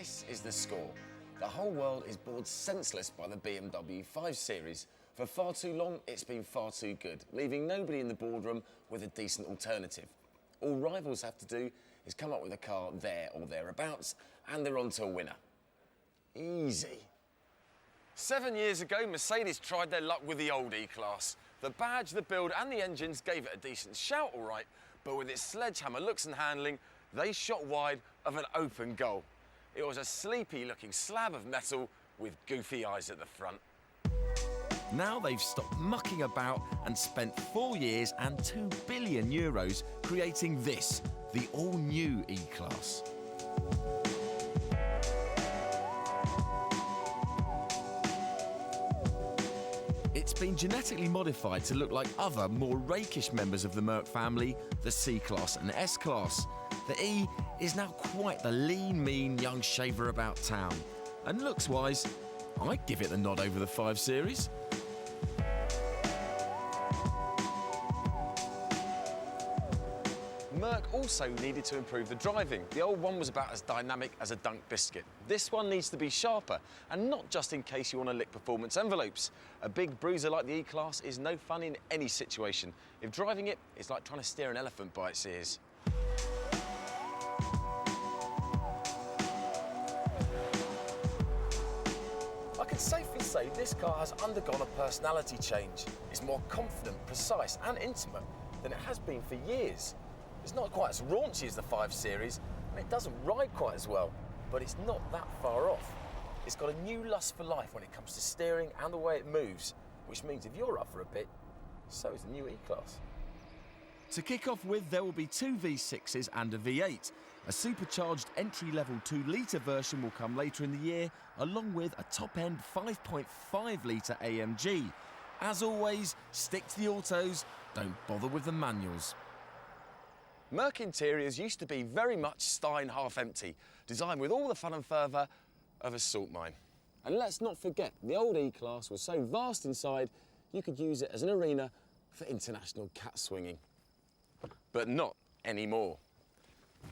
This is the score. The whole world is bored senseless by the BMW 5 Series. For far too long, it's been far too good, leaving nobody in the boardroom with a decent alternative. All rivals have to do is come up with a car there or thereabouts, and they're on to a winner. Easy. 7 years ago, Mercedes tried their luck with the old E-Class. The badge, the build and the engines gave it a decent shout, all right, but with its sledgehammer looks and handling, they shot wide of an open goal. It was a sleepy-looking slab of metal with goofy eyes at the front. Now they've stopped mucking about and spent 4 years and €2 billion creating this, the all-new E-Class. It's been genetically modified to look like other, more rakish members of the Merc family, the C-Class and S-Class. The E is now quite the lean, mean young shaver about town. And looks-wise, I'd give it the nod over the 5 Series. Merc also needed to improve the driving. The old one was about as dynamic as a dunk biscuit. This one needs to be sharper, and not just in case you want to lick performance envelopes. A big bruiser like the E-Class is no fun in any situation. If driving it, it's like trying to steer an elephant by its ears. I can safely say this car has undergone a personality change. It's more confident, precise and intimate than it has been for years. It's not quite as raunchy as the 5 Series, and it doesn't ride quite as well, but it's not that far off. It's got a new lust for life when it comes to steering and the way it moves, which means if you're up for a bit, so is the new E-Class. To kick off with, there will be 2 V6s and a V8. A supercharged entry-level 2-litre version will come later in the year, along with a top-end 5.5-litre AMG. As always, stick to the autos, don't bother with the manuals. Merc interiors used to be very much Stein half empty, designed with all the fun and fervour of a salt mine. And let's not forget, the old E-Class was so vast inside, you could use it as an arena for international cat swinging. But not anymore.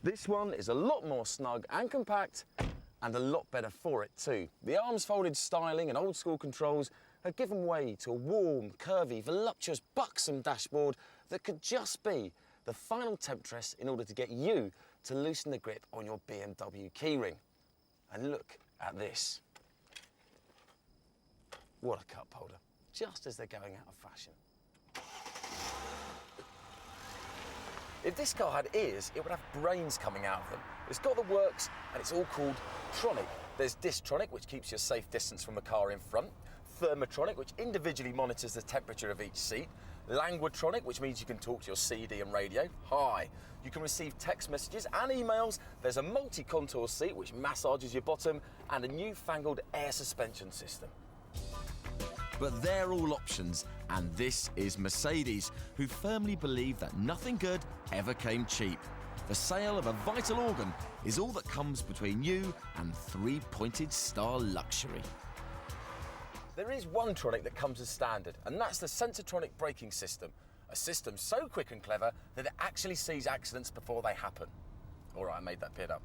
This one is a lot more snug and compact, and a lot better for it too. The arms-folded styling and old-school controls have given way to a warm, curvy, voluptuous, buxom dashboard that could just be the final temptress in order to get you to loosen the grip on your BMW keyring. And look at this. What a cup holder, just as they're going out of fashion. If this car had ears, it would have brains coming out of them. It's got the works, and it's all called Tronic. There's Distronic, which keeps you a safe distance from the car in front. Thermotronic, which individually monitors the temperature of each seat. Languatronic, which means you can talk to your CD and radio. Hi. You can receive text messages and emails. There's a multi-contour seat, which massages your bottom, and a newfangled air suspension system. But they're all options, and this is Mercedes, who firmly believe that nothing good ever came cheap. The sale of a vital organ is all that comes between you and 3-pointed star luxury. There is one Tronic that comes as standard, and that's the Sensotronic braking system. A system so quick and clever that it actually sees accidents before they happen. All right, I made that bit up.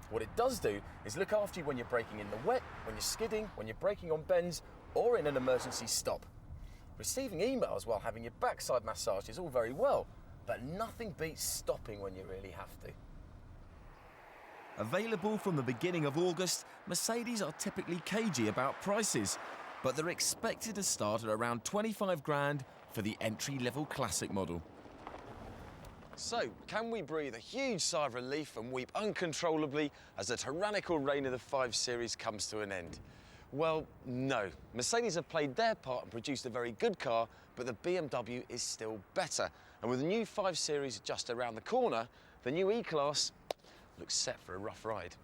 What it does do is look after you when you're braking in the wet, when you're skidding, when you're braking on bends, or in an emergency stop. Receiving emails while having your backside massaged is all very well, but nothing beats stopping when you really have to. Available from the beginning of August, Mercedes are typically cagey about prices, but they're expected to start at around 25 grand for the entry-level classic model. So, can we breathe a huge sigh of relief and weep uncontrollably as the tyrannical reign of the 5 Series comes to an end? Well, no. Mercedes have played their part and produced a very good car, but the BMW is still better. And with the new 5 Series just around the corner, the new E-Class looks set for a rough ride.